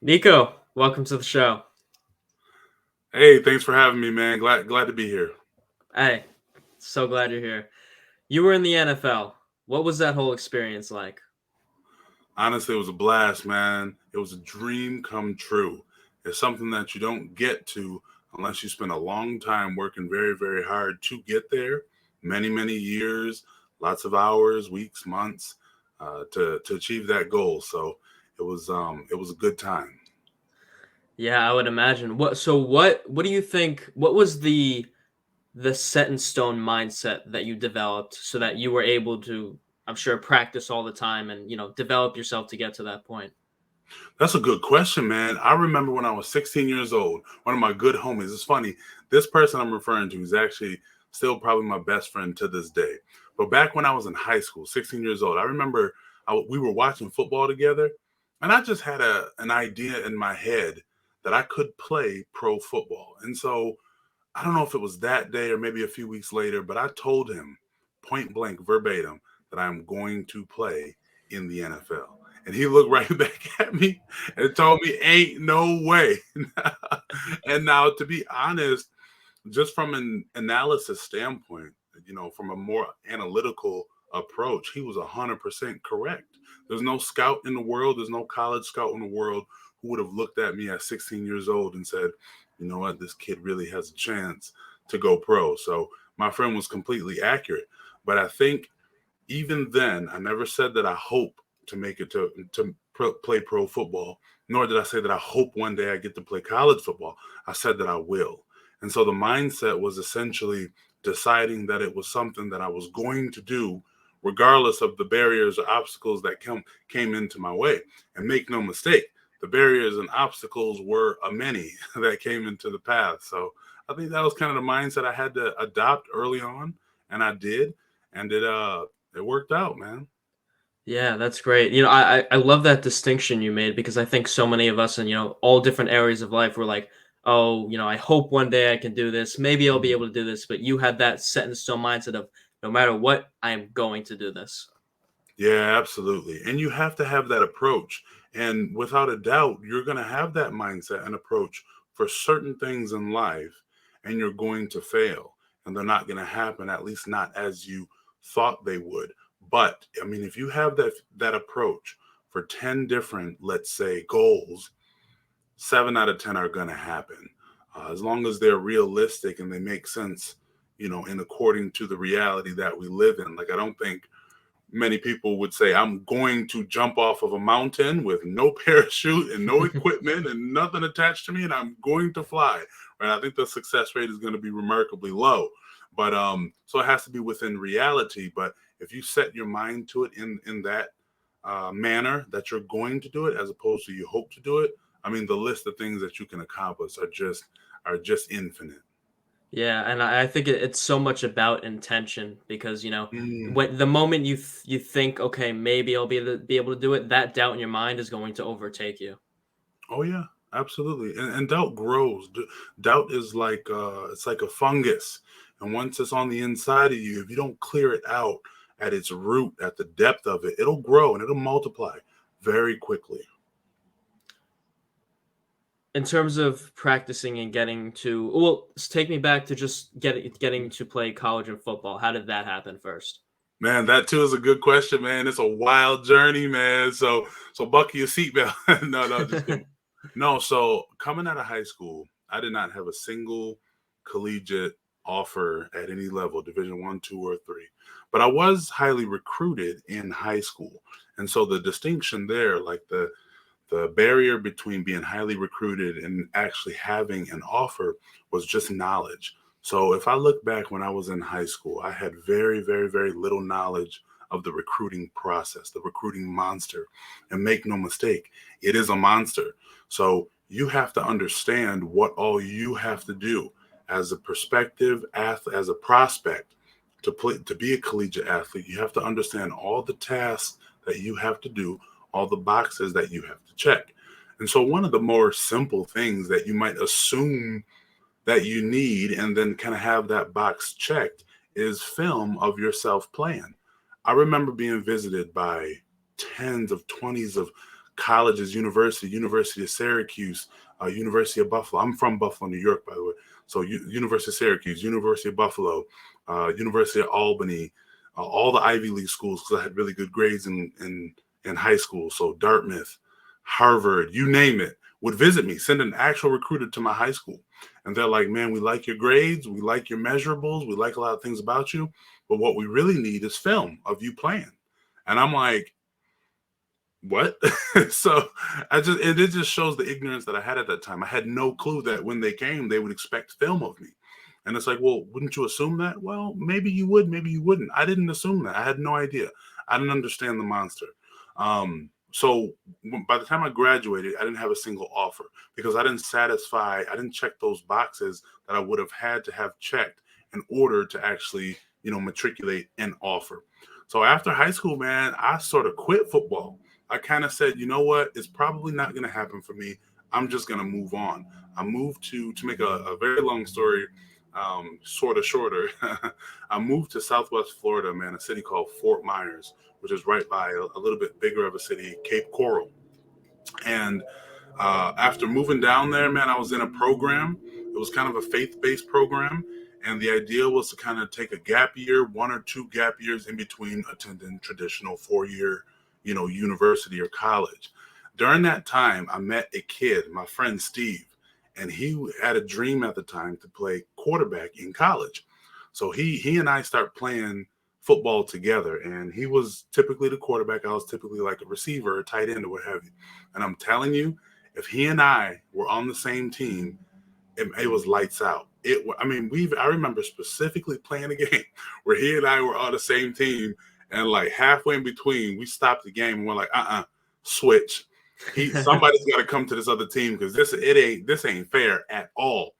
Niko, welcome to the show. Hey, thanks for having me, man. Glad to be here. Hey, so glad you're here. You were in the NFL. What was that whole experience like? Honestly, it was a blast, man. It was a dream come true. It's something that you don't get to unless you spend a long time working very, very hard to get there. Many years, lots of hours, weeks, months, to achieve that goal. So it was a good time. Yeah, I would imagine. What do you think what was the set in stone mindset that you developed so that you were able to, I'm sure, practice all the time and, develop yourself to get to that point? That's a good question, man. I remember when I was 16 years old, one of my good homies. It's funny, this person I'm referring to is actually still probably my best friend to this day. But back when I was in high school, 16 years old, I remember we were watching football together, and I just had an idea in my head that I could play pro football. And so I don't know if it was that day or maybe a few weeks later, but I told him point blank, verbatim, that I'm going to play in the NFL. And he looked right back at me and told me, ain't no way. And now, to be honest, just from an analysis standpoint, from a more analytical approach, he was 100% correct. There's no scout in the world, there's no college scout in the world who would have looked at me at 16 years old and said, you know what, this kid really has a chance to go pro. So my friend was completely accurate. But I think even then, I never said that I hope to make it to play pro football, nor did I say that I hope one day I get to play college football. I said that I will. And so the mindset was essentially deciding that it was something that I was going to do, regardless of the barriers or obstacles that came into my way. And make no mistake, the barriers and obstacles were a many that came into the path. So I think that was kind of the mindset I had to adopt early on, and I did, and it worked out, man. Yeah, that's great. I love that distinction you made because I think so many of us in, all different areas of life were like, oh, I hope one day I can do this. Maybe I'll be able to do this. But you had that set in stone mindset of no matter what, I am going to do this. Yeah, absolutely. And you have to have that approach. And without a doubt, you're going to have that mindset and approach for certain things in life, and you're going to fail. And they're not going to happen, at least not as you thought they would. But I mean, if you have that approach for 10 different, let's say, goals, 7 out of 10 are going to happen. As long as they're realistic and they make sense, in according to the reality that we live in. Like, I don't think many people would say, I'm going to jump off of a mountain with no parachute and no equipment and nothing attached to me, and I'm going to fly. Right? I think the success rate is going to be remarkably low. But so it has to be within reality. But if you set your mind to it in that manner that you're going to do it, as opposed to you hope to do it, I mean, the list of things that you can accomplish are just infinite. Yeah, and I think it's so much about intention because Mm. when the moment you think, okay, maybe I'll be able to do it, that doubt in your mind is going to overtake you. Oh yeah, absolutely. And doubt grows. Doubt is like it's like a fungus, and once it's on the inside of you, if you don't clear it out at its root, at the depth of it, it'll grow and it'll multiply very quickly. In terms of practicing and getting to, well, take me back to just getting to play college and football. How did that happen first? Man, that too is a good question, man. It's a wild journey, man. So buckle your seatbelt. No, just kidding. No, so coming out of high school, I did not have a single collegiate offer at any level, Division One, two, or three. But I was highly recruited in high school. And so the distinction there, like the barrier between being highly recruited and actually having an offer was just knowledge. So if I look back when I was in high school, I had very little knowledge of the recruiting process, the recruiting monster. And make no mistake, it is a monster. So you have to understand what all you have to do as a prospective athlete, as a prospect to be a collegiate athlete. You have to understand all the tasks that you have to do, all the boxes that you have to check. And so one of the more simple things that you might assume that you need and then kind of have that box checked is film of yourself playing. I remember being visited by tens of 20s of colleges, University of Syracuse, University of Buffalo. I'm from Buffalo, New York, by the way. So University of Syracuse, University of Buffalo, University of Albany, all the Ivy League schools, because I had really good grades in high school. So Dartmouth, Harvard, you name it, would visit me, send an actual recruiter to my high school. And they're like, man, we like your grades, we like your measurables, we like a lot of things about you, but what we really need is film of you playing. And I'm like, what? So it just shows the ignorance that I had at that time. I had no clue that when they came, they would expect film of me. And it's like, well, wouldn't you assume that? Well, maybe you would, maybe you wouldn't. I didn't assume that. I had no idea. I didn't understand the monster. So by the time I graduated, I didn't have a single offer because I didn't check those boxes that I would have had to have checked in order to actually, matriculate an offer. So after high school, man, I sort of quit football. I kind of said, you know what? It's probably not going to happen for me. I'm just going to move on. I moved to make a very long story sort of shorter. I moved to Southwest Florida, man, a city called Fort Myers, which is right by a little bit bigger of a city, Cape Coral. And after moving down there, man, I was in a program. It was kind of a faith-based program, and the idea was to kind of take a gap year, 1 or 2 gap years in between attending traditional 4-year, university or college. During that time, I met a kid, my friend Steve, and he had a dream at the time to play quarterback in college. So he and I start playing football together, and he was typically the quarterback. I was typically like a receiver, or tight end, or what have you. And I'm telling you, if he and I were on the same team, it was lights out. I remember specifically playing a game where he and I were on the same team, and like halfway in between, we stopped the game and we're like, switch. Somebody's got to come to this other team because this ain't fair at all.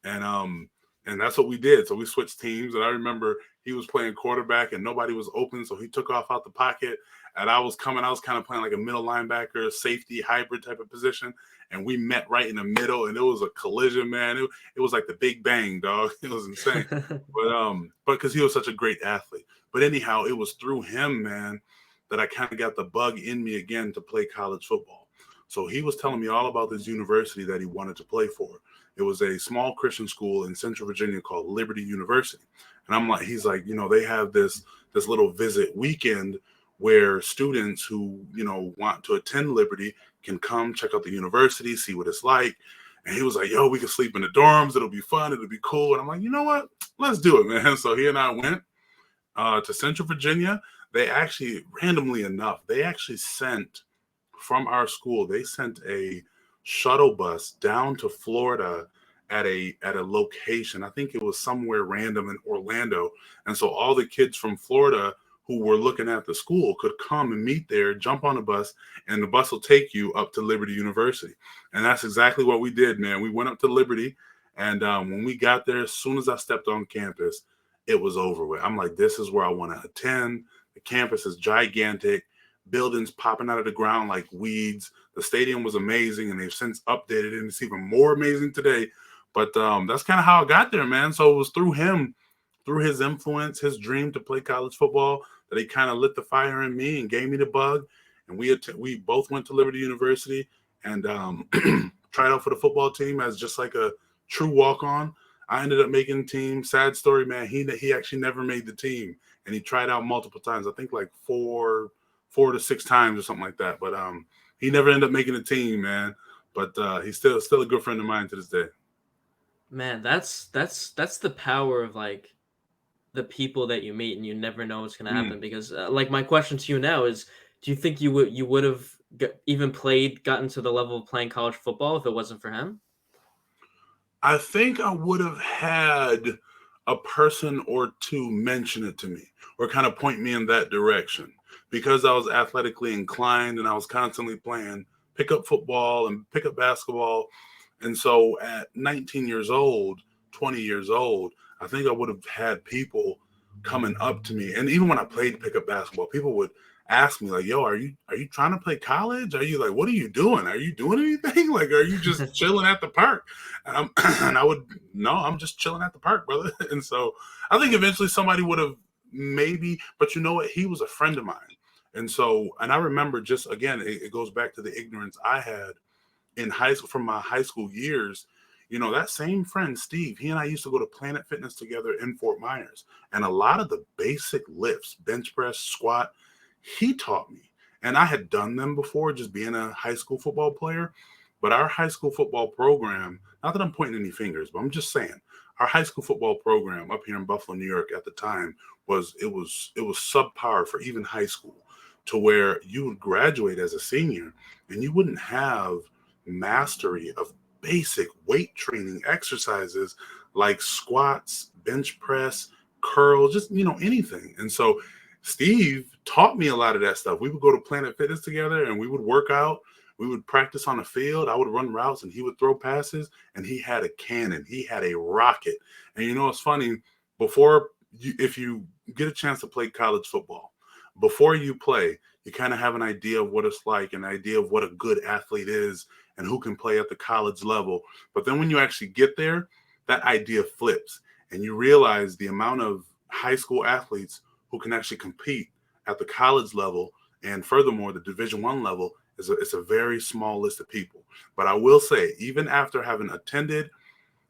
And that's what we did. So we switched teams, and I remember he was playing quarterback and nobody was open, so he took off out the pocket, and I was kind of playing like a middle linebacker, safety hybrid type of position, and we met right in the middle, and it was a collision, man. It was like the Big Bang, dog. It was insane. But because he was such a great athlete. But anyhow, it was through him, man, that I kind of got the bug in me again to play college football. So he was telling me all about this university that he wanted to play for. It was a small Christian school in Central Virginia called Liberty University. And he's like, they have this little visit weekend where students who, want to attend Liberty can come check out the university, see what it's like. And he was like, yo, we can sleep in the dorms. It'll be fun. It'll be cool. And I'm like, you know what? Let's do it, man. So he and I went to Central Virginia. They actually, randomly enough, sent from our school, they sent a shuttle bus down to Florida at a location. I think it was somewhere random in Orlando. And so all the kids from Florida who were looking at the school could come and meet there, jump on the bus, and the bus will take you up to Liberty University. And that's exactly what we did, man. We went up to Liberty, and when we got there, as soon as I stepped on campus, it was over with. I'm like, this is where I want to attend. The campus is gigantic, buildings popping out of the ground like weeds. The stadium was amazing, and they've since updated it, and it's even more amazing today. But that's kind of how I got there, man. So it was through him, through his influence, his dream to play college football, that he kind of lit the fire in me and gave me the bug. And we both went to Liberty University and tried out for the football team as just like a true walk-on. I ended up making the team. Sad story, man. He actually never made the team, and he tried out multiple times. I think like four to 6 times or something like that. But he never ended up making the team, man. But he's still a good friend of mine to this day. Man, that's the power of like the people that you meet, and you never know what's gonna happen. Mm. Because like my question to you now is, do you think you would have even gotten to the level of playing college football if it wasn't for him? I think I would have had a person or two mention it to me or kind of point me in that direction because I was athletically inclined and I was constantly playing pickup football and pickup basketball. And so at 19 years old, 20 years old, I think I would have had people coming up to me. And even when I played pickup basketball, people would ask me like, yo, are you trying to play college? Are you like, what are you doing? Are you doing anything? Like, are you just chilling at the park? And I would, no, I'm just chilling at the park, brother. And so I think eventually somebody would have maybe, but you know what? He was a friend of mine. And so, and I remember just again, it goes back to the ignorance I had in high school from my high school years. That same friend Steve, he and I used to go to Planet Fitness together in Fort Myers, and a lot of the basic lifts, bench press, squat, he taught me. And I had done them before, just being a high school football player. But our high school football program, not that I'm pointing any fingers, but I'm just saying, our high school football program up here in Buffalo, New York at the time was subpar for even high school, to where you would graduate as a senior and you wouldn't have mastery of basic weight training exercises like squats, bench press, curls, just anything. And so Steve taught me a lot of that stuff. We would go to Planet Fitness together and we would work out. We would practice on the field. I would run routes and he would throw passes, and he had a cannon. He had a rocket. And it's funny, if you get a chance to play college football, before you play, you kind of have an idea of what it's like, an idea of what a good athlete is and who can play at the college level. But then when you actually get there, that idea flips and you realize the amount of high school athletes who can actually compete at the college level, and furthermore, the Division I level it's a very small list of people. But I will say, even after having attended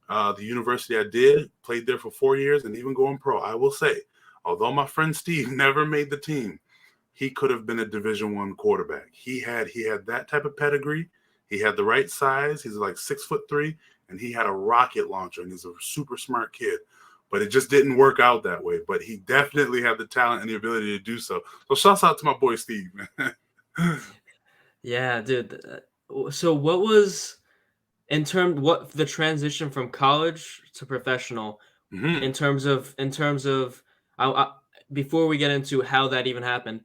the university I did, played there for 4 years, and even going pro, I will say, although my friend Steve never made the team, he could have been a Division I quarterback. He had that type of pedigree. He had the right size. He's like 6'3", and he had a rocket launcher, and he's a super smart kid. But it just didn't work out that way. But he definitely had the talent and the ability to do so. So shouts out to my boy Steve, man. Yeah, dude. So what was what the transition from college to professional Hmm. in terms of I before we get into how that even happened,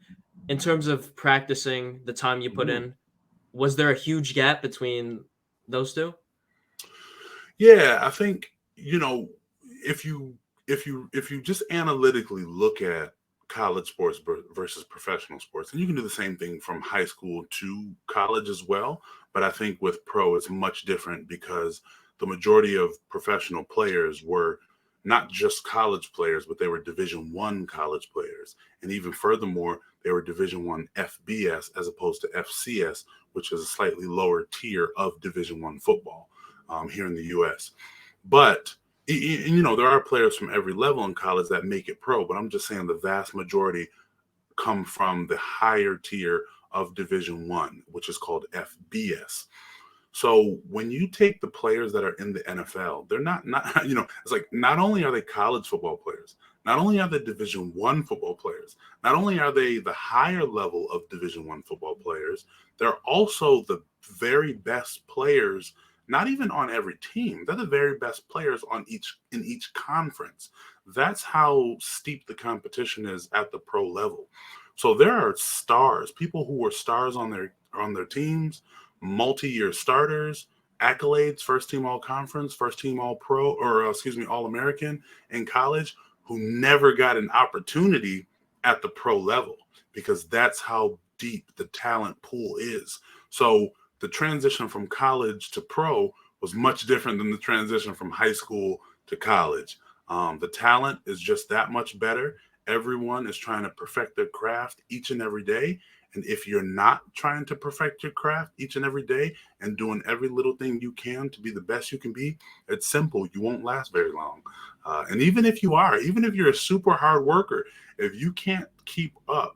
in terms of practicing the time you put Hmm. in, was there a huge gap between those two? Yeah, I think if you if you just analytically look at college sports versus professional sports, and you can do the same thing from high school to college as well. But I think with pro, it's much different because the majority of professional players were not just college players, but they were Division I college players, and even furthermore, they were Division I FBS as opposed to FCS, which is a slightly lower tier of Division I football here in the U.S. But there are players from every level in college that make it pro. But I'm just saying the vast majority come from the higher tier of Division I, which is called FBS. So when you take the players that are in the NFL, they're not it's like not only are they college football players, not only are they Division I football players, not only are they the higher level of Division I football players, they're also the very best players, not even on every team. They're the very best players in each conference. That's how steep the competition is at the pro level. So there are stars, people who were stars on their teams, multi-year starters, accolades, first team all conference, first team all pro, or excuse me, all American in college, who never got an opportunity at the pro level because that's how deep the talent pool is. So the transition from college to pro was much different than the transition from high school to college. The talent is just that much better. Everyone is trying to perfect their craft each and every day. And if you're not trying to perfect your craft each and every day and doing every little thing you can to be the best you can be, it's simple. You won't last very long. And even if you are, even if you're a super hard worker, if you can't keep up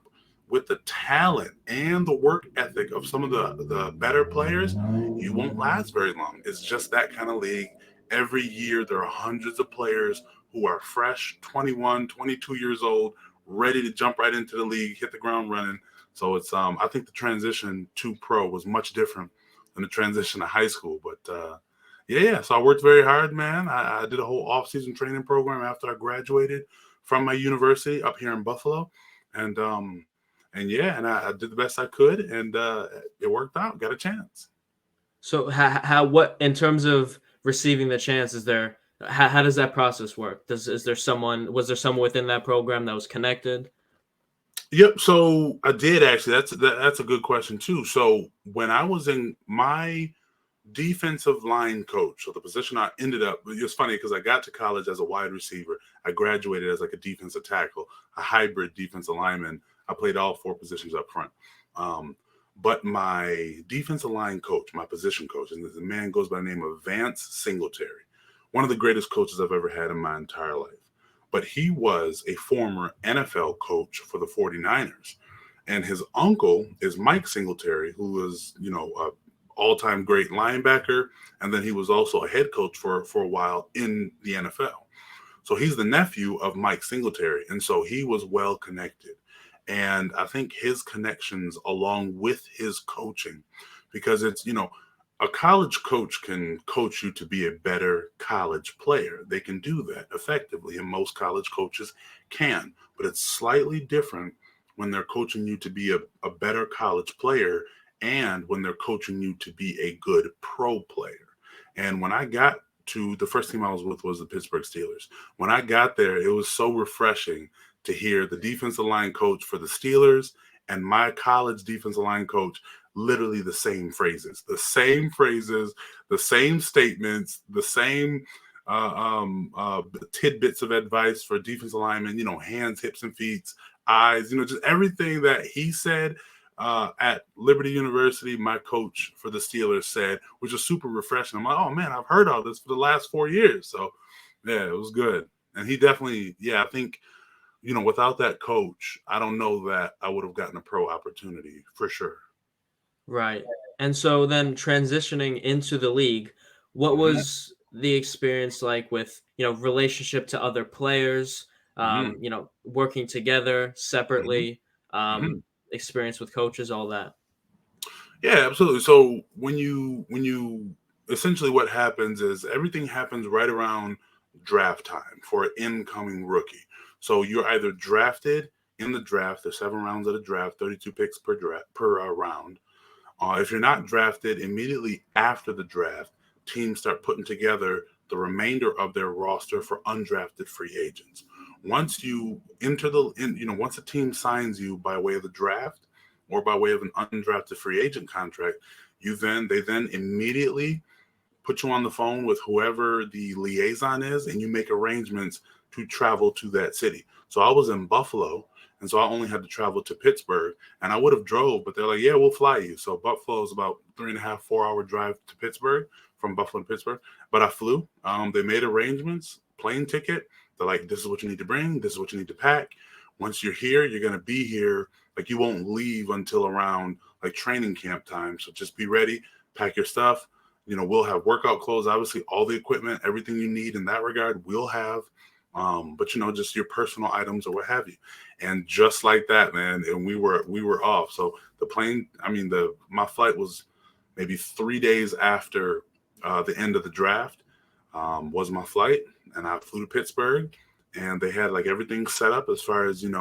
with the talent and the work ethic of some of the better players, you won't last very long. It's just that kind of league. Every year, there are hundreds of players who are fresh, 21, 22 years old, ready to jump right into the league, hit the ground running. So it's I think the transition to pro was much different than the transition to high school. But yeah. So I worked very hard, man. I did a whole off-season training program after I graduated from my university up here in Buffalo, and yeah, and I did the best I could, and it worked out. Got a chance. So what in terms of receiving the chance, is there how does that process work? Is there someone was there someone within that program that was connected? Yep. So I did actually. That's a good question too. So when I was in my defensive line coach, so the position I ended up, it was funny because I got to college as a wide receiver. I graduated as like a defensive tackle, a hybrid defensive lineman. I played all four positions up front. Um, but my defensive line coach, my position coach, and the man goes by the name of Vance Singletary, one of the greatest coaches I've ever had in my entire life. But he was a former NFL coach for the 49ers. And his uncle is Mike Singletary, who was, a all-time great linebacker, and then he was also a head coach for a while in the NFL. So he's the nephew of Mike Singletary, and so he was well connected. And I think his connections, along with his coaching, because it's, a college coach can coach you to be a better college player. They can do that effectively, and most college coaches can. But it's slightly different when they're coaching you to be a better college player and when they're coaching you to be a good pro player. And when I got to the first team I was with was the Pittsburgh Steelers. When I got there, it was so refreshing to hear the defensive line coach for the Steelers and my college defensive line coach literally the same phrases, the same statements, the same tidbits of advice for defensive linemen, hands, hips, and feet, eyes, just everything that he said at Liberty University, my coach for the Steelers said, which was super refreshing. I'm like, oh man, I've heard all this for the last 4 years. So yeah, it was good. And he definitely, I think, without that coach, I don't know that I would have gotten a pro opportunity for sure. Right. And so then transitioning into the league, what hmm was the experience like with, relationship to other players, hmm working together, hmm separately, hmm experience with coaches, all that? Yeah, absolutely. So when you essentially what happens is everything happens right around draft time for an incoming rookie. So you're either drafted in the draft, there's 7 rounds of the draft, 32 picks per round. If you're not drafted immediately after the draft, teams start putting together the remainder of their roster for undrafted free agents. Once you enter once a team signs you by way of the draft or by way of an undrafted free agent contract, they then immediately put you on the phone with whoever the liaison is, and you make arrangements to travel to that city. So I was in Buffalo, and so I only had to travel to Pittsburgh, and I would have drove, but they're like, "Yeah, we'll fly you." So Buffalo is about 3.5, 4 hour drive to Pittsburgh from Buffalo to Pittsburgh, but I flew. They made arrangements, plane ticket. They're like, "This is what you need to bring. This is what you need to pack. Once you're here, you're gonna be here. Like you won't leave until around like training camp time. So just be ready, pack your stuff." We'll have workout clothes, obviously, all the equipment, everything you need in that regard, we'll have. But just your personal items or what have you. And just like that, man, and we were off. So the plane, my flight was maybe 3 days after the end of the draft was my flight, and I flew to Pittsburgh, and they had like everything set up as far as you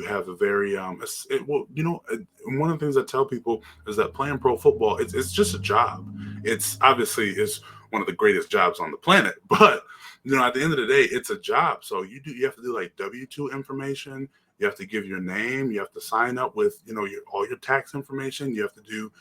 have a very one of the things I tell people is that playing pro football, it's just a job. It's obviously is one of the greatest jobs on the planet, but at the end of the day, it's a job. So you have to do like W-2 information. You have to give your name. You have to sign up with all your tax information. You have to do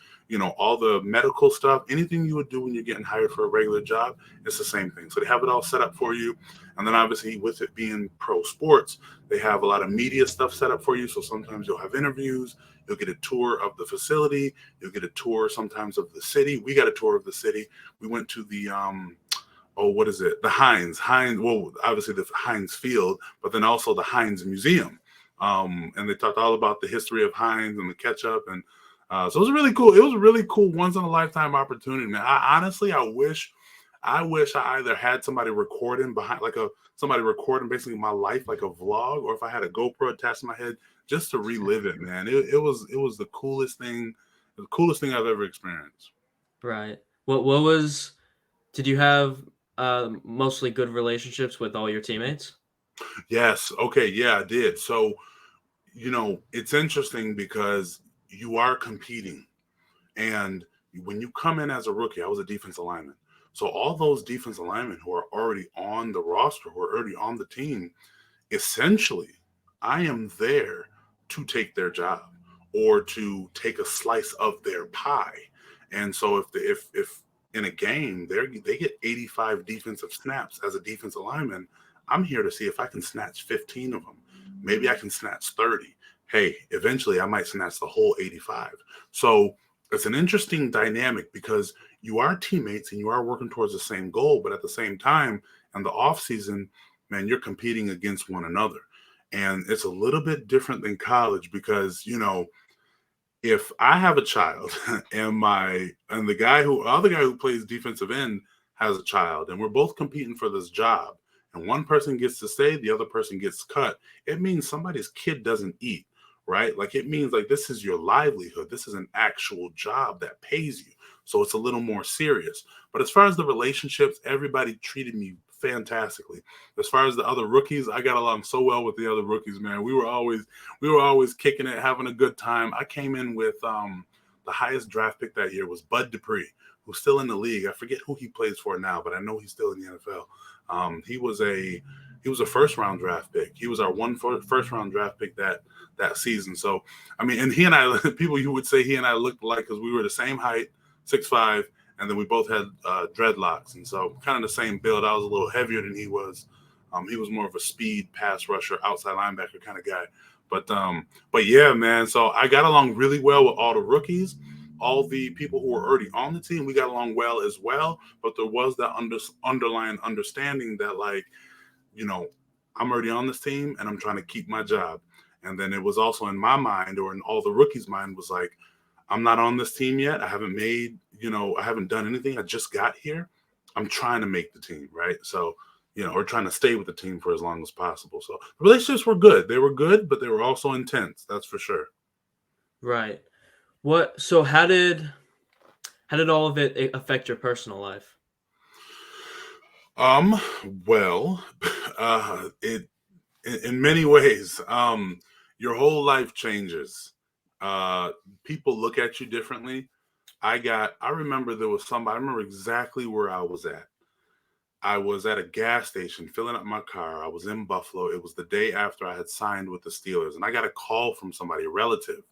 all the medical stuff. Anything you would do when you're getting hired for a regular job, it's the same thing. So they have it all set up for you. And then obviously with it being pro sports, they have a lot of media stuff set up for you. So sometimes you'll have interviews, you'll get a tour of the facility, you'll get a tour sometimes of the city. We got a tour of the city. We went to the what is it? The Heinz. Well, obviously the Heinz Field, but then also the Heinz Museum. And they talked all about the history of Heinz and the ketchup, and so it was really cool. It was a really cool once in a lifetime opportunity, man. I wish I either had somebody recording somebody recording basically my life like a vlog, or if I had a GoPro attached to my head just to relive it, man. It was the coolest thing I've ever experienced. Right. What was did you have mostly good relationships with all your teammates? Yes. Okay. Yeah, I did. So, it's interesting because you are competing. And when you come in as a rookie, I was a defensive lineman. So all those defensive linemen who are already on the roster, who are already on the team, essentially, I am there to take their job or to take a slice of their pie. And so if in a game they get 85 defensive snaps as a defensive lineman, I'm here to see if I can snatch 15 of them. Maybe I can snatch 30. hey, eventually I might snatch the whole 85. So it's an interesting dynamic because you are teammates and you are working towards the same goal, but at the same time, in the off season, man, you're competing against one another. And it's a little bit different than college because, if I have a child and the other guy who plays defensive end has a child and we're both competing for this job and one person gets to stay, the other person gets cut, it means somebody's kid doesn't eat, right? Like it means like this is your livelihood. This is an actual job that pays you. So it's a little more serious. But as far as the relationships, everybody treated me fantastically. As far as the other rookies, I got along so well with the other rookies, man. We were always kicking it, having a good time. I came in with the highest draft pick that year was Bud Dupree, who's still in the league. I forget who he plays for now, but I know he's still in the NFL. He was a first round draft pick. He was our first round draft pick that season. So I mean, and he and I, people you would say he and I looked alike because we were the same height, 6'5", and then we both had dreadlocks, and so kind of the same build. I was a little heavier than he was. He was more of a speed pass rusher, outside linebacker kind of guy. But yeah, man. So I got along really well with all the rookies, all the people who were already on the team. We got along well as well. But there was that underlying understanding that, like, you know, I'm already on this team and I'm trying to keep my job. And then it was also in my mind, or in all the rookies' mind, was like, I'm not on this team yet. I haven't done anything. I just got here. I'm trying to make the team, right? So, or trying to stay with the team for as long as possible. So the relationships were good. They were good, but they were also intense. That's for sure. Right. What so how did all of it affect your personal life? Um, well, it in many ways, your whole life changes. Uh, People look at you differently. I remember there was somebody, I remember exactly where I was at. I was at a gas station filling up my car. I was in Buffalo. It was the day after I had signed with the Steelers, and I got a call from somebody, a relative,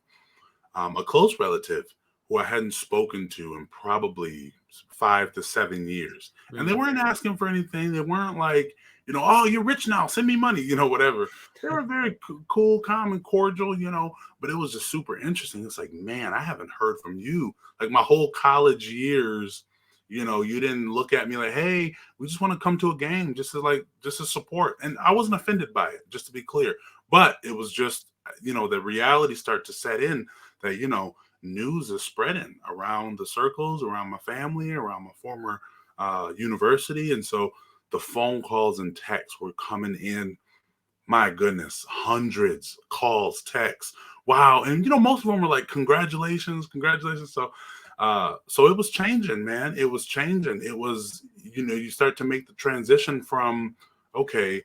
a close relative who I hadn't spoken to in probably 5 to 7 years. And they Mm. weren't asking for anything. They weren't like, oh, you're rich now, send me money, whatever. They were very cool, calm, and cordial, but it was just super interesting. It's like, man, I haven't heard from you. Like my whole college years, you didn't look at me like, hey, we just want to come to a game just to support. And I wasn't offended by it, just to be clear. But it was just, the reality start to set in that, news is spreading around the circles, around my family, around my former university. And so the phone calls and texts were coming in. My goodness, hundreds calls, texts. Wow. And most of them were like, congratulations, congratulations. So it was changing, man. It was changing. It was, you start to make the transition from, okay,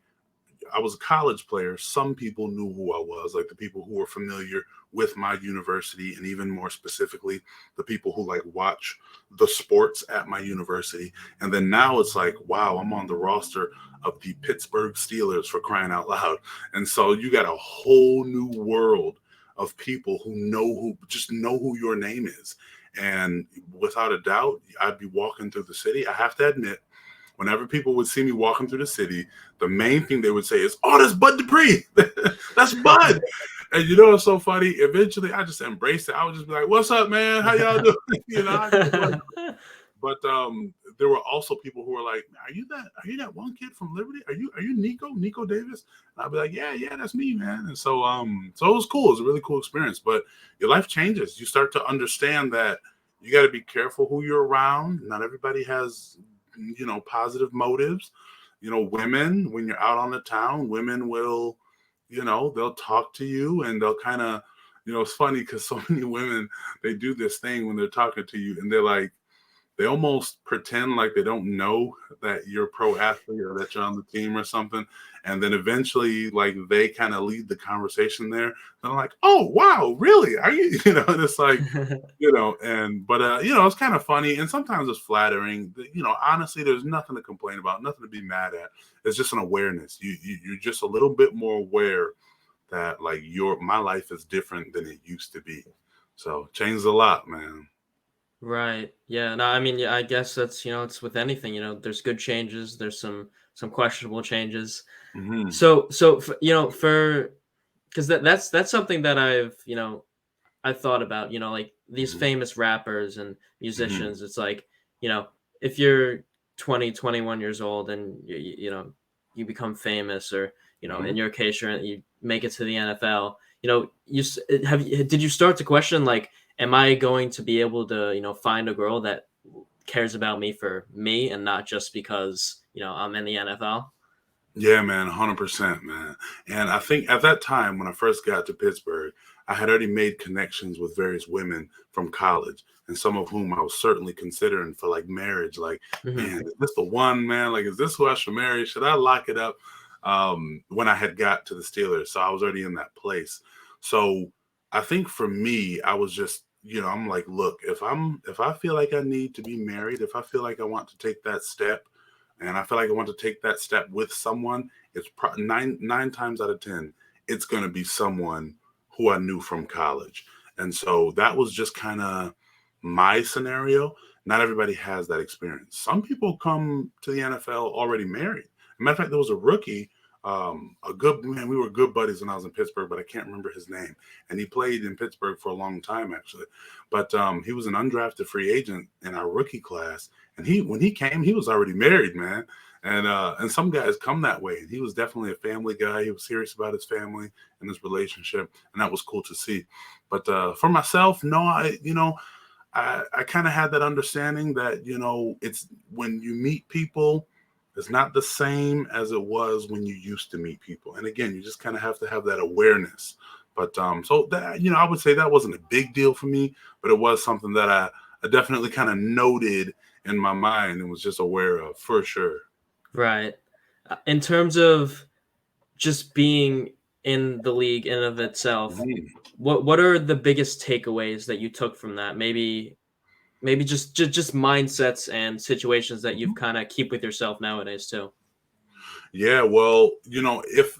I was a college player. Some people knew who I was, like the people who were familiar with my university, and even more specifically, the people who like watch the sports at my university. And then now it's like, wow, I'm on the roster of the Pittsburgh Steelers, for crying out loud. And so you got a whole new world of people who just know who your name is. And without a doubt, I'd be walking through the city. I have to admit, whenever people would see me walking through the city, the main thing they would say is, "Oh, that's Bud Dupree. That's Bud." And what's so funny? Eventually, I just embraced it. I would just be like, "What's up, man? How y'all doing?" I just like, but there were also people who were like, Are you that one kid from Liberty? Are you Niko Davis?" And I'd be like, "Yeah, that's me, man." And so it was cool. It was a really cool experience. But your life changes. You start to understand that you got to be careful who you're around. Not everybody has positive motives. Women, when you're out on the town, women will, they'll talk to you and they'll kind of, it's funny because so many women, they do this thing when they're talking to you and they're like, they almost pretend like they don't know that you're a pro athlete or that you're on the team or something. And then eventually, like, they kind of lead the conversation there. They're like, "Oh, wow, really? Are you?" And it's like, it's kind of funny. And sometimes it's flattering. Honestly, there's nothing to complain about, nothing to be mad at. It's just an awareness. You're just a little bit more aware that, like, my life is different than it used to be. So changes a lot, man. Right. Yeah. No, I mean, yeah, I guess that's, it's with anything, there's good changes, there's some questionable changes. Hmm. So, for because that's something that I've thought about, like these Mhm, famous rappers and mhm, musicians. It's like, if you're 20, 21 years old and you become famous, or, in mhm. your case, you make it to the NFL, did you start to question, like, am I going to be able to, find a girl that cares about me for me and not just because, I'm in the NFL? Yeah, man, 100%, man. And I think at that time when I first got to Pittsburgh, I had already made connections with various women from college, and some of whom I was certainly considering for like marriage. Like, Hmm. man, is this the one, man? Like, is this who I should marry? Should I lock it up? When I had got to the Steelers, so I was already in that place. So I think for me, I was just, I'm like, look, if I feel like I need to be married, if I feel like I want to take that step, and I feel like I want to take that step with someone, it's nine times out of 10, it's going to be someone who I knew from college. And so that was just kind of my scenario. Not everybody has that experience. Some people come to the NFL already married. As a matter of fact, there was a rookie, a good man. We were good buddies when I was in Pittsburgh, but I can't remember his name. And he played in Pittsburgh for a long time, actually. But he was an undrafted free agent in our rookie class, and when he came, he was already married, man. And some guys come that way. And he was definitely a family guy. He was serious about his family and his relationship, and that was cool to see. But for myself, no, I kind of had that understanding that it's when you meet people, it's not the same as it was when you used to meet people. And again, you just kind of have to have that awareness. But so that I would say that wasn't a big deal for me, but it was something that I definitely kind of noted in my mind and was just aware of for sure. Right. In terms of just being in the league in and of itself, Mhm. what are the biggest takeaways that you took from that? Maybe just mindsets and situations that you've kind of keep with yourself nowadays too. Yeah, well, if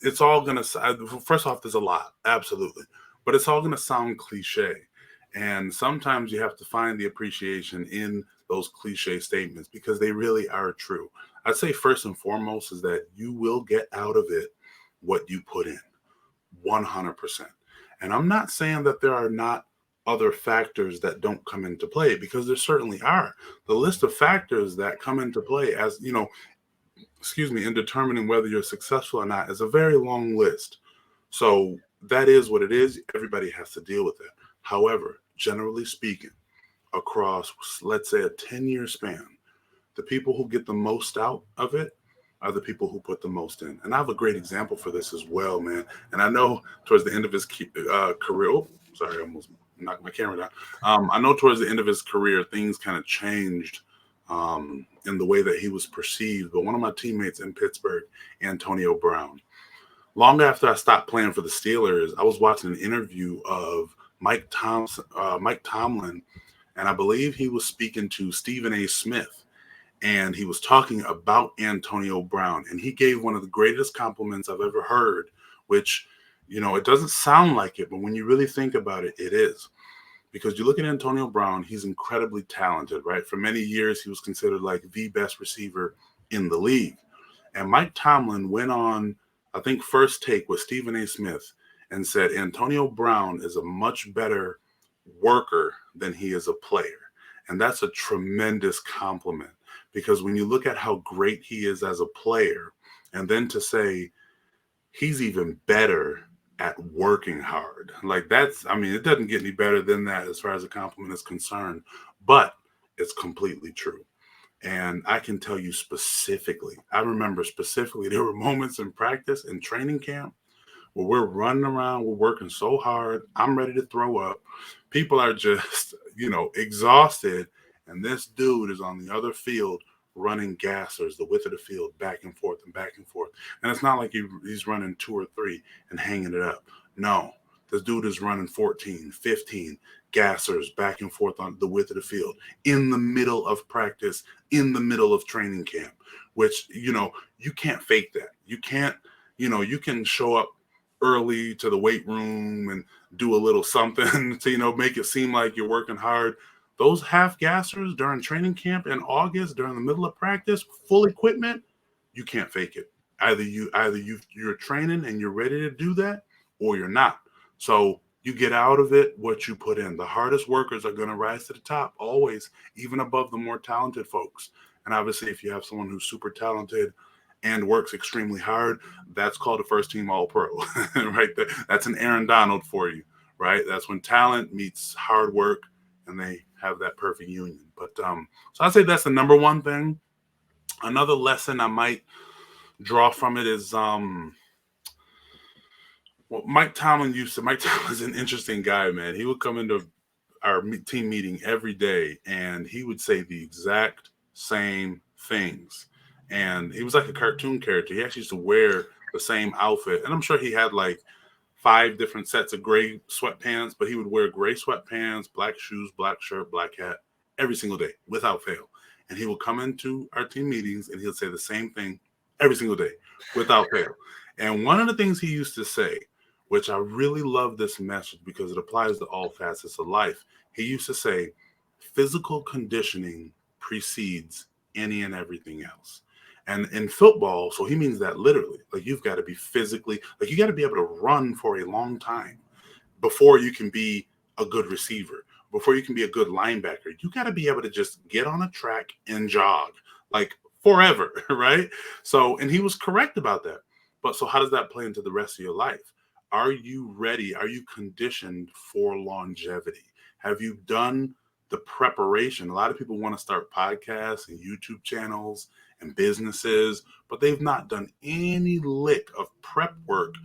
it's all gonna first off, there's a lot, absolutely, but it's all gonna sound cliche, and sometimes you have to find the appreciation in those cliche statements because they really are true. I'd say first and foremost is that you will get out of it what you put in, 100%. And I'm not saying that there are not other factors that don't come into play because there certainly are. The list of factors that come into play as in determining whether you're successful or not is a very long list. So that is what it is. Everybody has to deal with it. However, generally speaking, across, let's say, a 10-year span, the people who get the most out of it are the people who put the most in. And I have a great example for this as well, man. And I know towards the end of his career, oh, sorry, I almost knocked my camera down. I know towards the end of his career, things kind of changed in the way that he was perceived. But one of my teammates in Pittsburgh, Antonio Brown, long after I stopped playing for the Steelers, I was watching an interview of Mike Tomlin, and I believe he was speaking to Stephen A. Smith, and he was talking about Antonio Brown, and he gave one of the greatest compliments I've ever heard, which, it doesn't sound like it, but when you really think about it, it is. Because you look at Antonio Brown, he's incredibly talented, right? For many years, he was considered like the best receiver in the league. And Mike Tomlin went on, I think, First Take with Stephen A. Smith and said Antonio Brown is a much better worker than he is a player. And that's a tremendous compliment because when you look at how great he is as a player, and then to say he's even better at working hard, like I mean, it doesn't get any better than that as far as a compliment is concerned, but it's completely true. And I can tell you specifically, I remember specifically, there were moments in practice and training camp where we're running around, we're working so hard, I'm ready to throw up. People are just, exhausted. And this dude is on the other field running gassers the width of the field back and forth and back and forth. And it's not like he's running two or three and hanging it up. No, this dude is running 14, 15 gassers back and forth on the width of the field in the middle of practice, in the middle of training camp, which, you can't fake that. You can't, you can show up early to the weight room and do a little something to make it seem like you're working hard. Those half gassers during training camp in August during the middle of practice, full equipment, you can't fake it. Either you're training and you're ready to do that, or you're not. So you get out of it what you put in. The hardest workers are going to rise to the top always, even above the more talented folks. And obviously, if you have someone who's super talented and works extremely hard, that's called a first team All Pro, right there. That's an Aaron Donald for you, right? That's when talent meets hard work, and they have that perfect union. But so I'd say that's the number one thing. Another lesson I might draw from it is what Mike Tomlin used to. Mike Tomlin's an interesting guy, man. He would come into our team meeting every day, and he would say the exact same things. And he was like a cartoon character. He actually used to wear the same outfit, and I'm sure he had like 5 different sets of gray sweatpants, but he would wear gray sweatpants, black shoes, black shirt, black hat every single day without fail. And he will come into our team meetings and he'll say the same thing every single day without fail. And one of the things he used to say, which I really love this message because it applies to all facets of life, he used to say, physical conditioning precedes any and everything else. And in football, so he means that literally, like you've got to be physically, like you got to be able to run for a long time before you can be a good receiver, before you can be a good linebacker. You got to be able to just get on a track and jog like forever, right? So, and he was correct about that. But so, how does that play into the rest of your life? Are you ready? Are you conditioned for longevity? Have you done the preparation? A lot of people want to start podcasts and YouTube channels and businesses, but they've not done any lick of prep work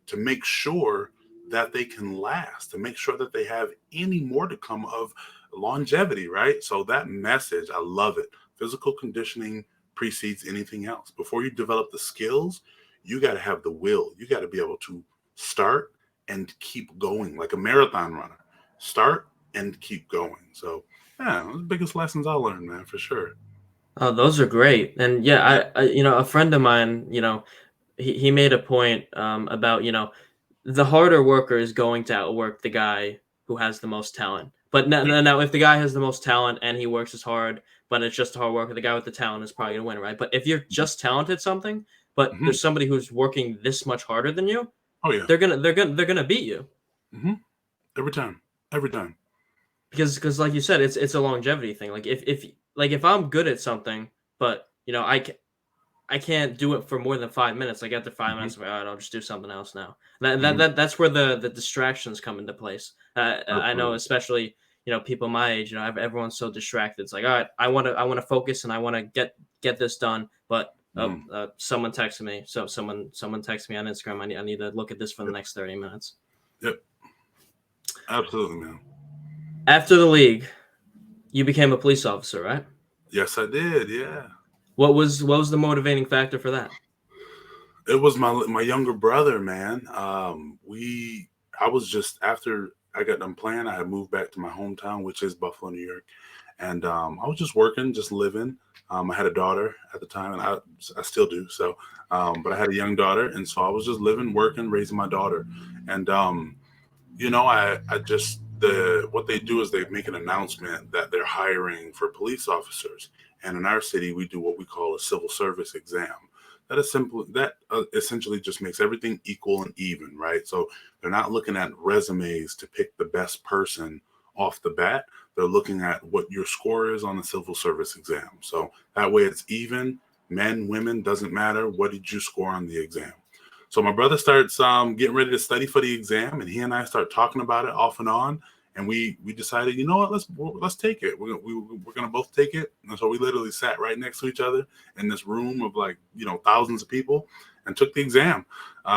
to make sure that they can last, to make sure that they have any more to come of longevity, right? So that message, I love it. Physical conditioning precedes anything else. Before you develop the skills, you got to have the will. You got to be able to start and keep going like a marathon runner. Start and keep going. So, yeah, those are the biggest lessons I learned, man, for sure. Oh, those are great. And Yeah. yeah, a friend of mine, he made a point about, the harder worker is going to outwork the guy who has the most talent. But Yep. now, if the guy has the most talent and he works as hard, but it's just a hard worker, the guy with the talent is probably gonna win, right? But if you're just talented something, but Mm-hmm. there's somebody who's working this much harder than you, Oh, yeah. they're gonna beat you Mm-hmm. Every time. Every time. because like you said, it's a longevity thing. Like if I'm good at something, but I can't do it for more than 5 minutes. Like after 5 Mm-hmm. minutes, I'm like, all right, I'll just do something else now. Mm-hmm. That's where the distractions come into place. I know, Absolutely. especially people my age. Everyone's so distracted. It's like, all right, I want to focus and I want to get this done. But Mm-hmm. someone texted me. So someone texted me on Instagram. I need to look at this for the Yep. next 30 minutes. Yep. Absolutely, man. After the league, you became a police officer, right? Yes, I did. Yeah. What was the motivating factor for that? It was my younger brother, man. We I was just after I got done playing, I had moved back to my hometown, which is Buffalo, New York, and I was just working, just living. I had a daughter at the time, and I still do. So, but I had a young daughter, and so I was just living, working, raising my daughter, and I just the what they do is they make an announcement that they're hiring for police officers, and in our city we do what we call a civil service exam. That essentially just makes everything equal and even, right? So they're not looking at resumes to pick the best person off the bat. They're looking at what your score is on the civil service exam. So that way it's even, men, women, doesn't matter. What did you score on the exam? So my brother starts getting ready to study for the exam, and he and I start talking about it off and on. And we decided, you know what, let's take it. We're gonna both take it. And so we literally sat right next to each other in this room of like thousands of people, and took the exam.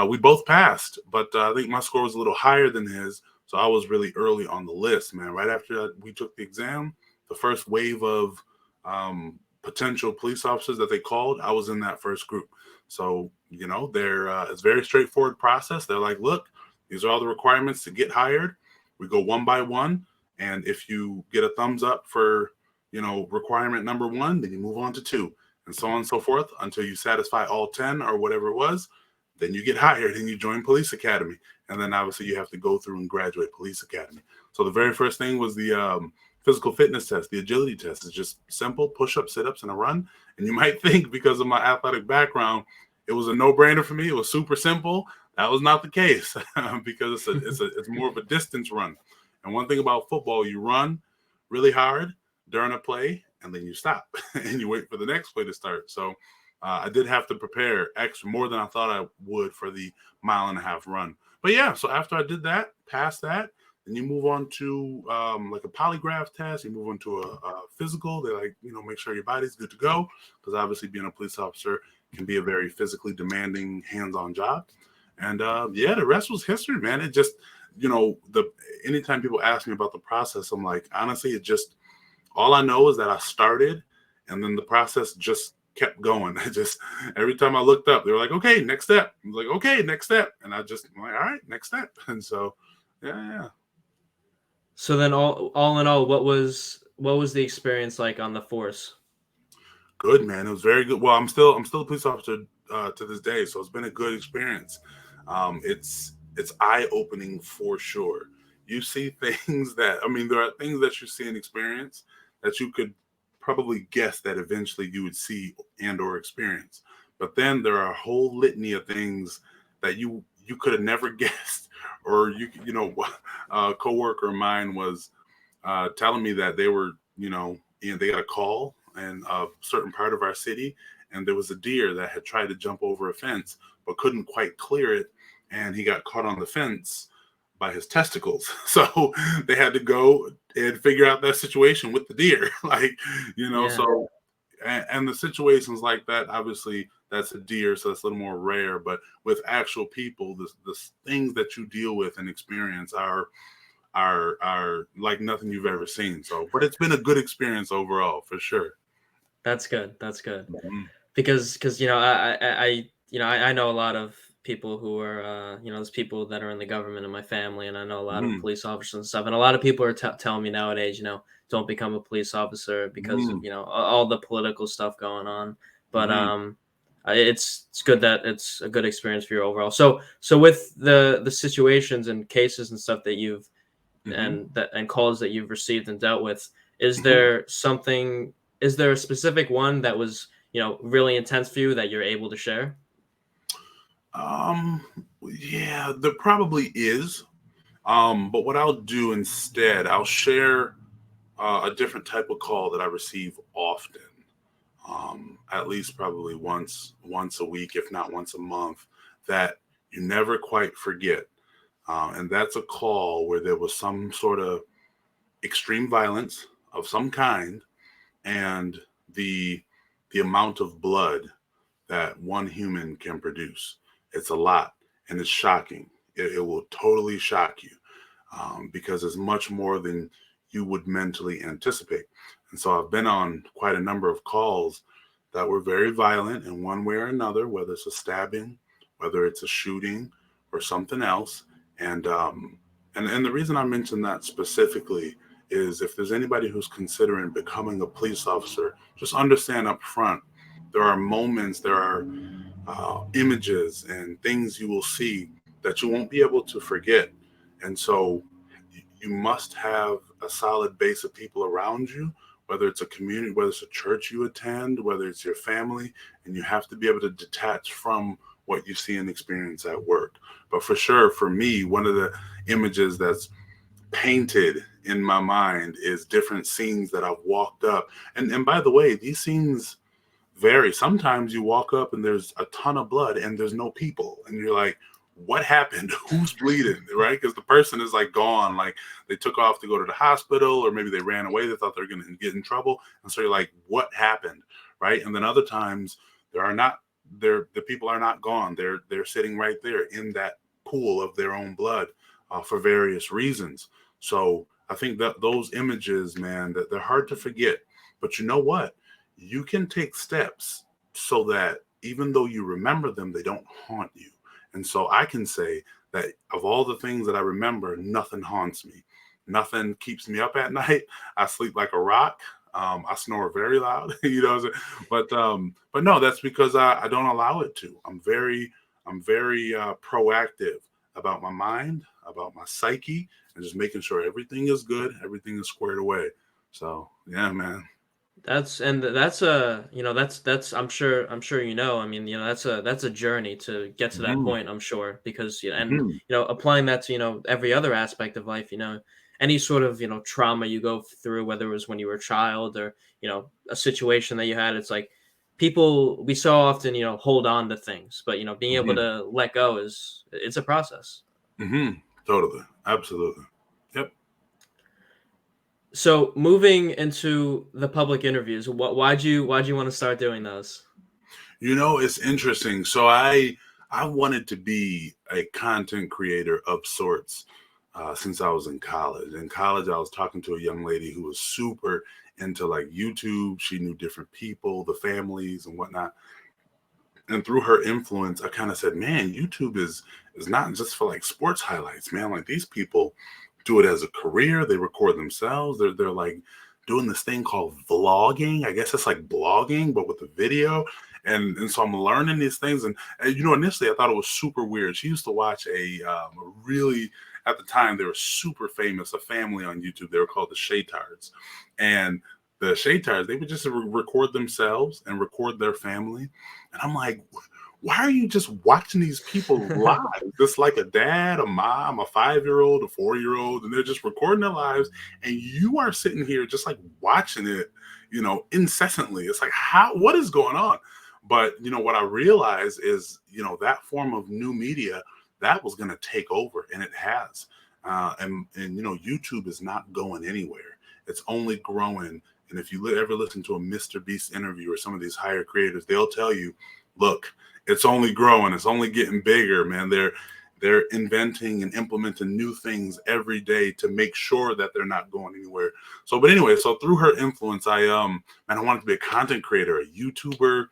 We both passed, but I think my score was a little higher than his. So I was really early on the list, man. Right after we took the exam, the first wave of potential police officers that they called, I was in that first group. So, it's a very straightforward process. They're like, look, these are all the requirements to get hired. We go one by one. And if you get a thumbs up for, requirement number one, then you move on to two, and so on and so forth until you satisfy all 10 or whatever it was. Then you get hired and you join police academy. And then obviously you have to go through and graduate police academy. So the very first thing was the physical fitness test, the agility test. Is just simple push-ups, sit-ups, and a run. And you might think because of my athletic background, it was a no-brainer for me. It was super simple. That was not the case because it's more of a distance run. And one thing about football, you run really hard during a play and then you stop and you wait for the next play to start. So I did have to prepare extra more than I thought I would for the mile-and-a-half run. But yeah, so after I did that, past that, then you move on to like a polygraph test. You move on to a physical. They like, make sure your body's good to go because obviously being a police officer can be a very physically demanding, hands-on job. And yeah, the rest was history, man. It just, the anytime people ask me about the process, I'm like, honestly, it just all I know is that I started, and then the process just kept going. I just every time I looked up, they were like, okay, next step. I was like, okay, next step, and I'm like, all right, next step. And so, yeah. So then all in all, what was the experience like on the force? Good, man. It was very good. Well, I'm still a police officer to this day, so it's been a good experience. It's eye opening for sure. You see things that there are things that you see and experience that you could probably guess that eventually you would see and or experience. But then there are a whole litany of things that you could have never guessed, or a coworker of mine was telling me that they were, they got a call in a certain part of our city, and there was a deer that had tried to jump over a fence but couldn't quite clear it, and he got caught on the fence by his testicles. So they had to go and figure out that situation with the deer, Yeah, So and the situations like that, obviously, that's a deer, so it's a little more rare. But with actual people, the things that you deal with and experience are like nothing you've ever seen. So, but it's been a good experience overall for sure. that's good. That's good. Mhm. Because I know a lot of people who are there's people that are in the government in my family, and I know a lot of Mhm. police officers and stuff, and a lot of people are telling me nowadays, don't become a police officer because of Mhm. all the political stuff going on. But Mhm. it's good that it's a good experience for you overall. So with the situations and cases and stuff that you've Mhm. and calls that you've received and dealt with, is Mhm. there something is there a specific one that was, really intense for you that you're able to share? Um, yeah, there probably is. But what I'll do instead, I'll share a different type of call that I receive often. At least probably once a week, if not once a month, that you never quite forget. And that's a call where there was some sort of extreme violence of some kind, and the the amount of blood that one human can produce. It's a lot, and it's shocking. It will totally shock you because it's much more than you would mentally anticipate. And so I've been on quite a number of calls that were very violent in one way or another, whether it's a stabbing, whether it's a shooting, or something else. And and the reason I mention that specifically is if there's anybody who's considering becoming a police officer, just understand up front there are moments, there are images and things you will see that you won't be able to forget. And so you must have a solid base of people around you, whether it's a community, whether it's a church you attend, whether it's your family, and you have to be able to detach from what you see and experience at work. But for sure, for me, one of the images that's painted in my mind is different scenes that I've walked up. And by the way, these scenes vary. Sometimes you walk up and there's a ton of blood and there's no people, and you're like, what happened? Who's bleeding? Right? Because the person is like gone, like they took off to go to the hospital, or maybe they ran away. They thought they were going to get in trouble, and so you're like, what happened? Right? And then other times there are not the people are not gone. They're sitting right there in that pool of their own blood for various reasons. So I think that those images, man, that they're hard to forget. But you know what? You can take steps so that even though you remember them, they don't haunt you. And so I can say that of all the things that I remember, nothing haunts me. Nothing keeps me up at night. I sleep like a rock. I snore very loud, but no, that's because I don't allow it to. I'm very proactive about my mind, about my psyche, and just making sure everything is good, everything is squared away. So yeah, man. That's a, that's I'm sure, I mean, that's a journey to get to that Mhm, point, I'm sure, because and mhm, applying that to, every other aspect of life, any sort of, trauma you go through, whether it was when you were a child or, a situation that you had, it's like people we so often, hold on to things, but being able mhm, to let go it's a process. mhm. Totally, absolutely. Yep. So moving into the public interviews, why'd you want to start doing those? It's interesting. So I wanted to be a content creator of sorts since I was in college. In college, I was talking to a young lady who was super into like YouTube. She knew different people, the families, and whatnot. And through her influence, I kind of said, "Man, YouTube is not just for like sports highlights, man. Like these people do it as a career. They record themselves. They're like doing this thing called vlogging. I guess it's like blogging, but with a video. And so I'm learning these things. And initially I thought it was super weird. She used to watch a really at the time they were super famous, a family on YouTube. They were called the Shaytards, and the Shaytards they would just record themselves and record their family. And I'm like, why are you just watching these people live? Just like a dad, a mom, a 5-year-old, a 4-year-old, and they're just recording their lives. And you are sitting here just like watching it, incessantly. It's like, what is going on? But, what I realized is, that form of new media that was going to take over, and it has. YouTube is not going anywhere. It's only growing. And if you ever listen to a Mr. Beast interview or some of these higher creators, they'll tell you, look, it's only growing, it's only getting bigger, man. They're inventing and implementing new things every day to make sure that they're not going anywhere. So, but anyway, so through her influence, I wanted to be a content creator, a YouTuber,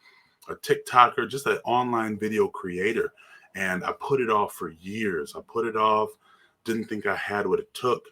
a TikToker, just an online video creator. And I put it off for years. I put it off, didn't think I had what it took,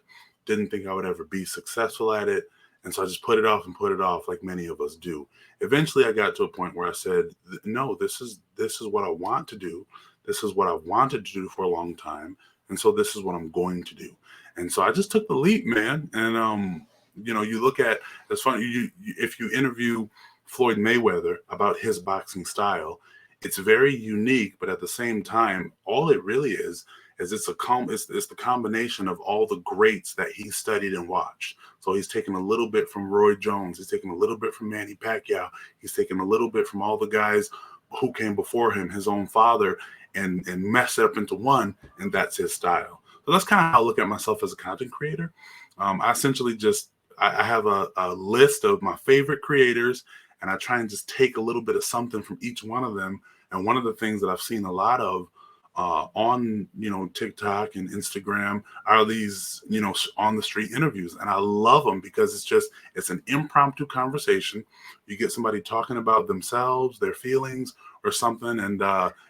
didn't think I would ever be successful at it. And so I just put it off and put it off like many of us do. Eventually I got to a point where I said, no, this is what I want to do. This is what I've wanted to do for a long time. And so this is what I'm going to do. And so I just took the leap, man. And you look at it's funny, if you interview Floyd Mayweather about his boxing style, it's very unique, but at the same time, all it really is it's the combination of all the greats that he studied and watched. So he's taken a little bit from Roy Jones, he's taken a little bit from Manny Pacquiao, he's taken a little bit from all the guys who came before him, his own father, and messed it up into one, and that's his style. So that's kind of how I look at myself as a content creator. I essentially just I have a list of my favorite creators, and I try and just take a little bit of something from each one of them. And one of the things that I've seen a lot of on TikTok and Instagram are these on the street interviews, and I love them because it's an impromptu conversation. You get somebody talking about themselves, their feelings, or something, and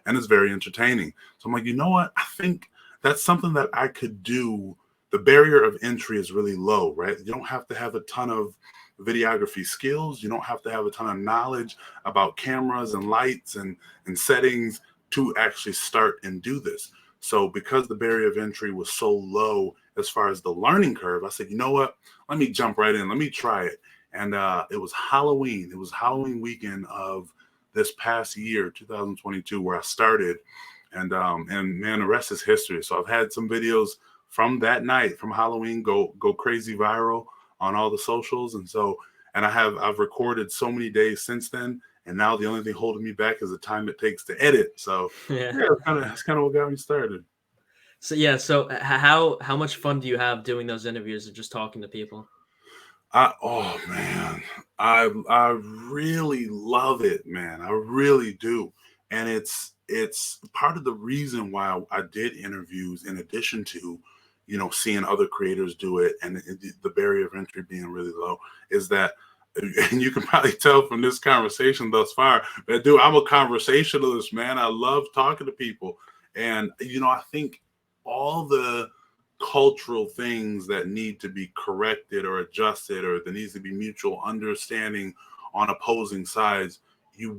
it's very entertaining. So I'm like, you know what? I think that's something that I could do. The barrier of entry is really low, right? You don't have to have a ton of videography skills. You don't have to have a ton of knowledge about cameras and lights and settings to actually start and do this. So because the barrier of entry was so low as far as the learning curve, I said, you know what? Let me jump right in. Let me try it. And it was Halloween. It was Halloween weekend of this past year, 2022, where I started. And man, the rest is history. So I've had some videos from that night, from Halloween, go crazy viral on all the socials. And I've recorded so many days since then, and now the only thing holding me back is the time it takes to edit. So Yeah. yeah, that's kind of what got me started. How much fun do you have doing those interviews or just talking to people? Oh man, I really love it, man. I really do, and it's part of the reason why I did interviews in addition to, seeing other creators do it, and the barrier of entry being really low is that. And you can probably tell from this conversation thus far, but dude, I'm a conversationalist, man. I love talking to people, and I think all the cultural things that need to be corrected or adjusted, or there needs to be mutual understanding on opposing sides, you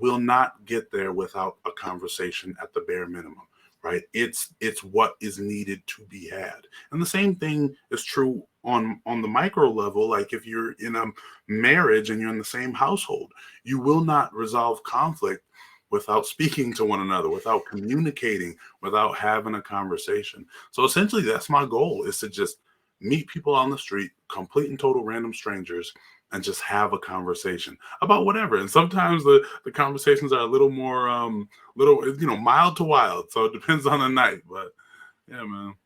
will not get there without a conversation at the bare minimum, right? It's what is needed to be had. And the same thing is true on the micro level. Like if you're in a marriage and you're in the same household, you will not resolve conflict without speaking to one another, without communicating, without having a conversation. So essentially that's my goal, is to just meet people on the street, complete and total random strangers, and just have a conversation about whatever. And sometimes the conversations are a little more little, mild to wild. So it depends on the night. But yeah, man.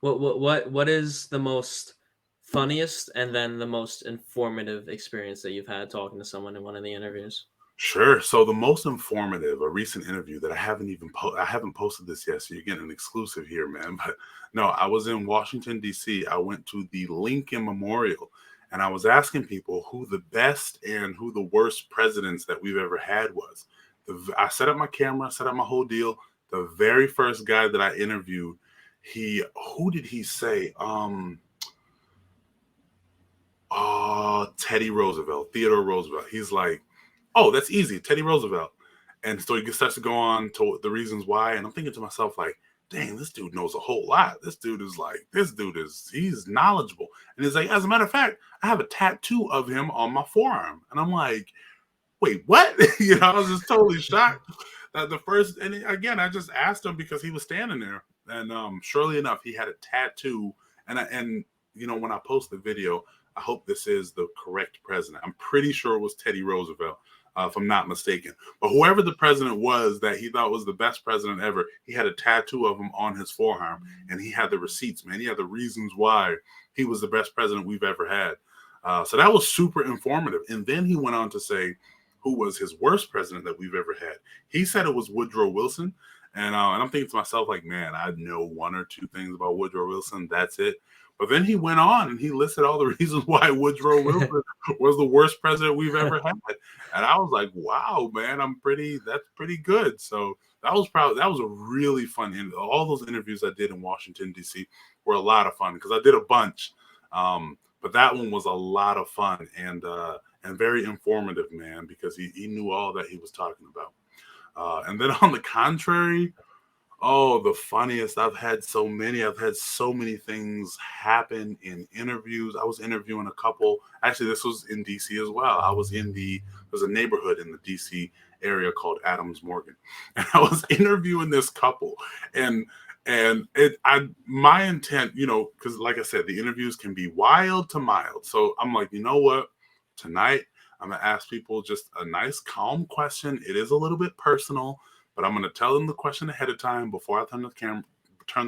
What is the most funniest and then the most informative experience that you've had talking to someone in one of the interviews? Sure. So the most informative, a recent interview that I haven't posted this yet, so you're getting an exclusive here, man. But no, I was in Washington D.C. I went to the Lincoln Memorial, and I was asking people who the best and who the worst presidents that we've ever had was. I set up my camera, set up my whole deal. The very first guy that I interviewed, who did he say? Teddy Roosevelt, Theodore Roosevelt. He's like, oh, that's easy, Teddy Roosevelt. And so he starts to go on to the reasons why. And I'm thinking to myself, like, dang, this dude knows a whole lot. He's knowledgeable. And he's like, as a matter of fact, I have a tattoo of him on my forearm. And I'm like, wait, what? I was just totally shocked. And again, I just asked him because he was standing there. And surely enough, he had a tattoo. And when I post the video, I hope this is the correct president. I'm pretty sure it was Teddy Roosevelt, if I'm not mistaken. But whoever the president was that he thought was the best president ever, he had a tattoo of him on his forearm, and he had the receipts, man. He had the reasons why he was the best president we've ever had. So that was super informative. And then he went on to say who was his worst president that we've ever had. He said it was Woodrow Wilson. And I'm thinking to myself, like, man, I know one or two things about Woodrow Wilson. That's it. But then he went on and he listed all the reasons why Woodrow Wilson was the worst president we've ever had. And I was like, wow, man, that's pretty good. So that was a really fun interview. All those interviews I did in Washington, D.C. were a lot of fun because I did a bunch. But that one was a lot of fun and very informative, man, because he knew all that he was talking about. And then on the contrary, oh, the funniest. I've had so many. I've had so many things happen in interviews. I was interviewing a couple. Actually, this was in DC as well. There's a neighborhood in the DC area called Adams Morgan. And I was interviewing this couple. My intent, because like I said, the interviews can be wild to mild. So I'm like, you know what? Tonight, I'm going to ask people just a nice, calm question. It is a little bit personal, but I'm going to tell them the question ahead of time before I turn the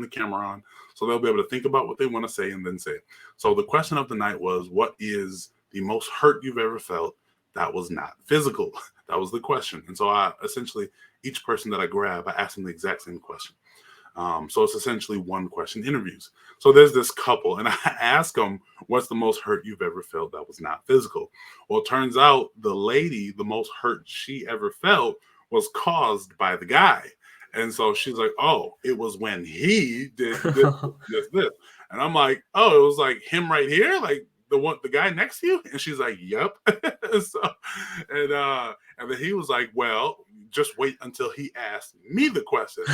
camera on, so they'll be able to think about what they want to say and then say it. So the question of the night was, what is the most hurt you've ever felt that was not physical? That was the question. And so I essentially, each person that I grab, I ask them the exact same question. So it's essentially one question interviews. So there's this couple, and I ask them, what's the most hurt you've ever felt that was not physical? Well, it turns out the lady, the most hurt she ever felt was caused by the guy. And so she's like, oh, it was when he did this. And I'm like, oh, it was like him right here? Like the guy next to you? And she's like, yep. And then he was like, well, just wait until he asked me the question.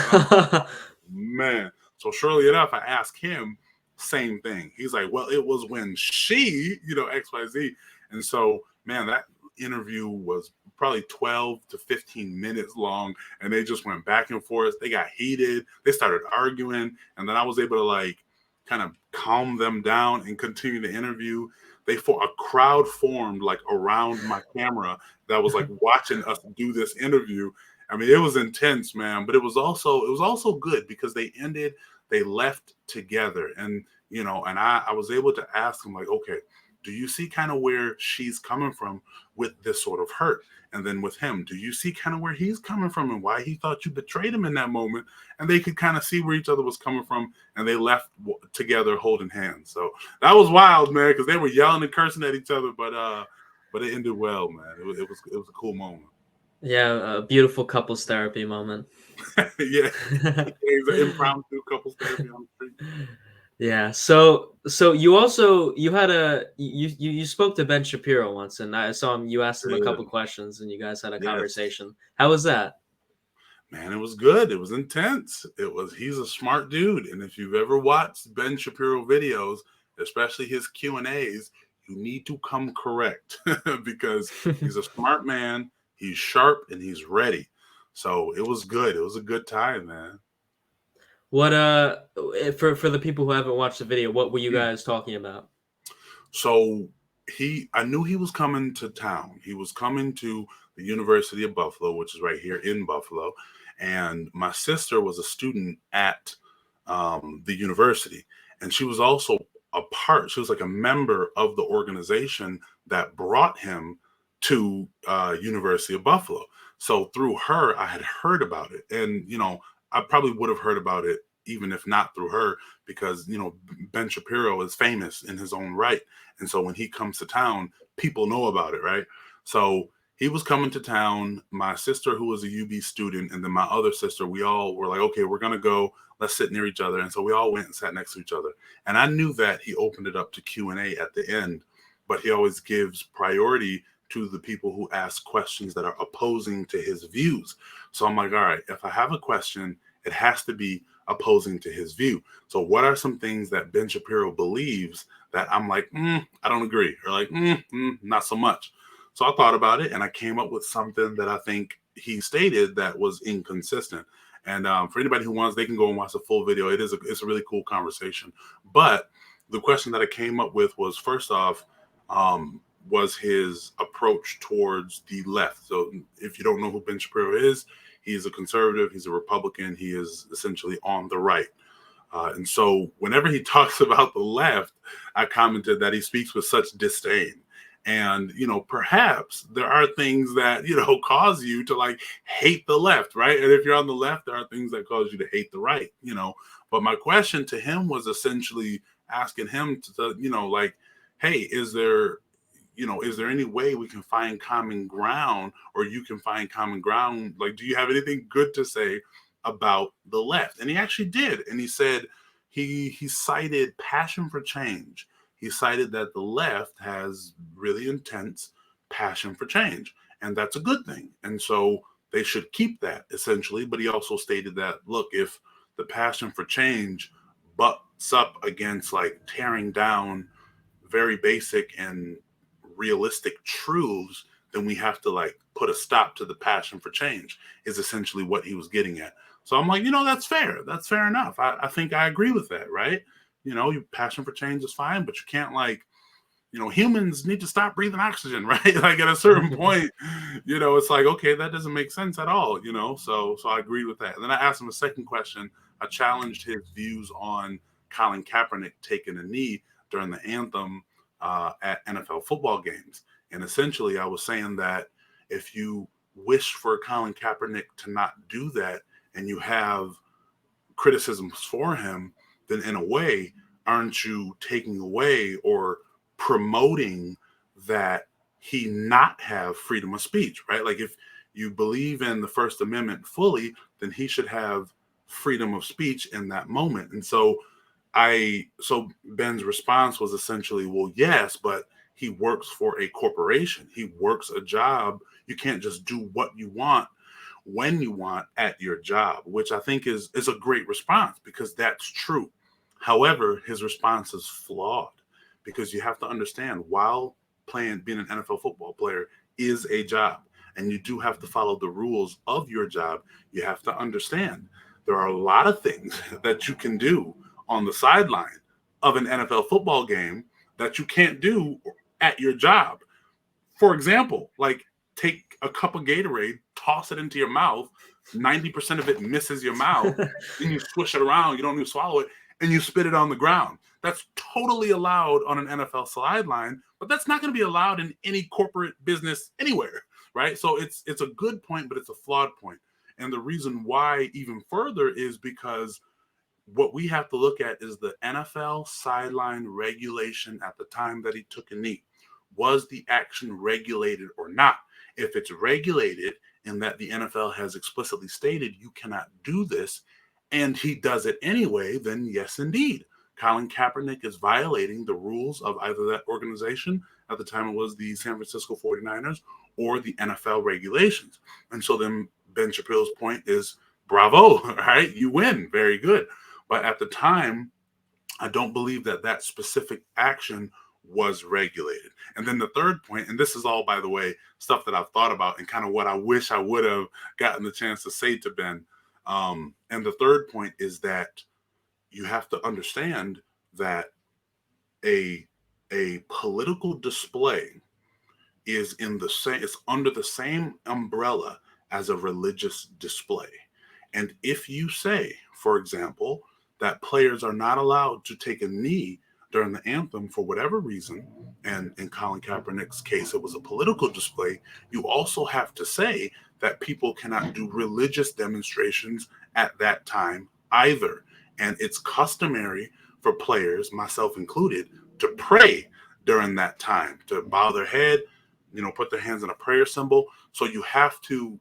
Man. So surely enough, I asked him, same thing. He's like, well, it was when she, XYZ. And so, man, that interview was probably 12 to 15 minutes long, and they just went back and forth. They got heated. They started arguing, and then I was able to kind of calm them down and continue the interview. A crowd formed around my camera that was watching us do this interview. I mean, it was intense, man, but it was also good because they left together, and I was able to ask them okay, do you see kind of where she's coming from with this sort of hurt? And then with him, do you see kind of where he's coming from and why he thought you betrayed him in that moment? And they could kind of see where each other was coming from, and they left together holding hands. So that was wild, man, because they were yelling and cursing at each other, but it ended well, man. It was a cool moment. Yeah, a beautiful couples therapy moment. Yeah, it was an impromptu couples therapy on the street. Yeah. So you spoke to Ben Shapiro once, and I saw him. You asked him a couple questions, and you guys had a Yes. conversation. How was that? Man, it was good. It was intense. He's a smart dude. And if you've ever watched Ben Shapiro videos, especially his Q&As, you need to come correct because he's a smart man, he's sharp, and he's ready. So it was good. It was a good time, man. What for the people who haven't watched the video, what were you guys talking about? So I knew he was coming to town. He was coming to the University of Buffalo, which is right here in Buffalo. And my sister was a student at the university, and she was also a part. She was like a member of the organization that brought him to University of Buffalo. So through her, I had heard about it, and I probably would have heard about it even if not through her, because Ben Shapiro is famous in his own right, and so when he comes to town, people know about it, right? So he was coming to town. My sister, who was a UB student, and then my other sister, we all were like, okay, we're gonna go. Let's sit near each other. And so we all went and sat next to each other. And I knew that he opened it up to Q&A at the end, but he always gives priority to the people who ask questions that are opposing to his views. So I'm like, all right, if I have a question, it has to be opposing to his view. So what are some things that Ben Shapiro believes that I'm like, I don't agree, or like, not so much. So I thought about it and I came up with something that I think he stated that was inconsistent. And for anybody who wants, they can go and watch the full video. It's a really cool conversation. But the question that I came up with was, first off, was his approach towards the left. So if you don't know who Ben Shapiro is, he's a conservative, he's a Republican, he is essentially on the right. And so whenever he talks about the left, I commented that he speaks with such disdain. And, perhaps there are things that, cause you to like hate the left, right? And if you're on the left, there are things that cause you to hate the right. But my question to him was essentially asking him to like, hey, is there any way we can find common ground, or you can find common ground? Like, do you have anything good to say about the left? And he actually did. And he said he cited passion for change. He cited that the left has really intense passion for change, and that's a good thing. And so they should keep that essentially. But he also stated that, look, if the passion for change butts up against like tearing down very basic and realistic truths, then we have to like put a stop to the passion for change, is essentially what he was getting at. So I'm like, that's fair. That's fair enough. I think I agree with that, right? Your passion for change is fine, but you can't like, humans need to stop breathing oxygen, right? Like at a certain point, it's like, okay, that doesn't make sense at all. So I agreed with that. And then I asked him a second question. I challenged his views on Colin Kaepernick taking a knee during the anthem at NFL football games. And essentially, I was saying that if you wish for Colin Kaepernick to not do that and you have criticisms for him, then in a way, aren't you taking away or promoting that he not have freedom of speech, right? Like if you believe in the First Amendment fully, then he should have freedom of speech in that moment. And so Ben's response was essentially, well, yes, but he works for a corporation. He works a job. You can't just do what you want when you want at your job, which I think is a great response because that's true. However, his response is flawed because you have to understand, while being an NFL football player is a job, and you do have to follow the rules of your job. You have to understand there are a lot of things that you can do on the sideline of an NFL football game that you can't do at your job. For example, like take a cup of Gatorade, toss it into your mouth, 90% of it misses your mouth, then you swish it around, you don't even swallow it, and you spit it on the ground. That's totally allowed on an NFL sideline, but that's not going to be allowed in any corporate business anywhere, right? So it's a good point, but it's a flawed point. And the reason why even further is because what we have to look at is the NFL sideline regulation at the time that he took a knee. Was the action regulated or not? If it's regulated and that the NFL has explicitly stated you cannot do this, and he does it anyway, then yes, indeed, Colin Kaepernick is violating the rules of either that organization, at the time it was the San Francisco 49ers, or the NFL regulations. And so then Ben Shapiro's point is bravo, right? You win, very good. But at the time, I don't believe that that specific action was regulated. And then the third point, and this is all, by the way, stuff that I've thought about and kind of what I wish I would have gotten the chance to say to Ben. And the third point is that you have to understand that a a political display is in the same it's under the same umbrella as a religious display. And if you say, for example, that players are not allowed to take a knee during the anthem for whatever reason, and in Colin Kaepernick's case it was a political display, you also have to say that people cannot do religious demonstrations at that time either. And it's customary for players, myself included, to pray during that time, to bow their head, put their hands in a prayer symbol. So you have to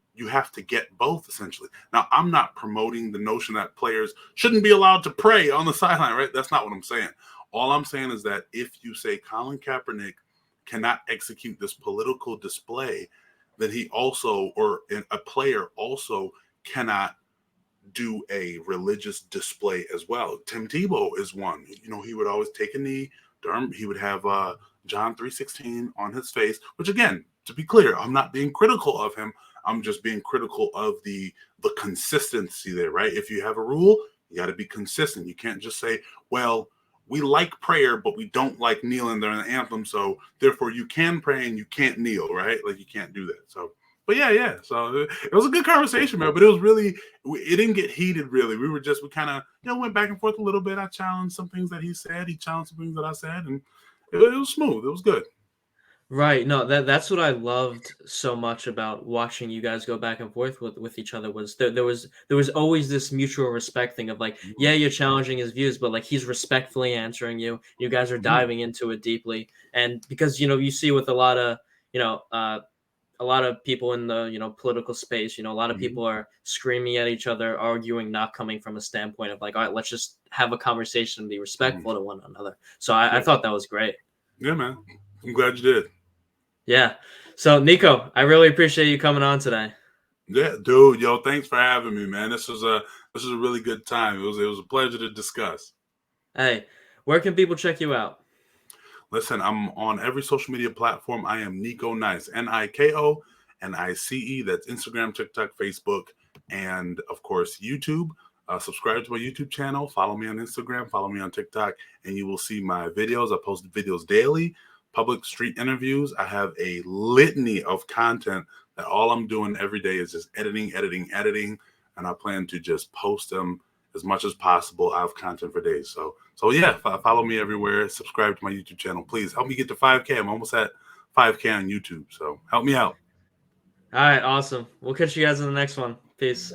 get both essentially. Now, I'm not promoting the notion that players shouldn't be allowed to pray on the sideline, right? That's not what I'm saying. All I'm saying is that if you say Colin Kaepernick cannot execute this political display, then he also, or a player also, cannot do a religious display as well. Tim Tebow is one. He would always take a knee. He would have John 3:16 on his face, which, again, to be clear, I'm not being critical of him. I'm just being critical of the consistency there, right? If you have a rule, you got to be consistent. You can't just say, well, we like prayer, but we don't like kneeling during the anthem, so therefore you can pray and you can't kneel, right? Like, you can't do that. So, but yeah. So it was a good conversation, man. But it didn't get heated really. We kind of went back and forth a little bit. I challenged some things that he said. He challenged some things that I said, and it was smooth. It was good. Right. No, that's what I loved so much about watching you guys go back and forth with each other was there was always this mutual respect thing of like, yeah, you're challenging his views, but like he's respectfully answering you. You guys are Mhm. diving into it deeply. And because you see with a lot of, you know, a lot of people in the political space, a lot of Mhm. people are screaming at each other, arguing, not coming from a standpoint of like, all right, let's just have a conversation and be Mhm. respectful to one another. So I Yeah. thought that was great. Yeah, man. I'm glad you did. Yeah. So, Nico, I really appreciate you coming on today. Yeah, dude. Yo, thanks for having me, man. This was a really good time. It was a pleasure to discuss. Hey, where can people check you out? Listen, I'm on every social media platform. I am Niko Nice, NIKO NICE. That's Instagram, TikTok, Facebook, and of course YouTube. Subscribe to my YouTube channel. Follow me on Instagram. Follow me on TikTok, and you will see my videos. I post videos daily, public street interviews. I have a litany of content that all I'm doing every day is just editing, editing, editing, and I plan to just post them as much as possible. I have content for days. So yeah, follow me everywhere. Subscribe to my YouTube channel. Please help me get to 5K. I'm almost at 5K on YouTube. So help me out. All right, awesome. We'll catch you guys in the next one. Peace.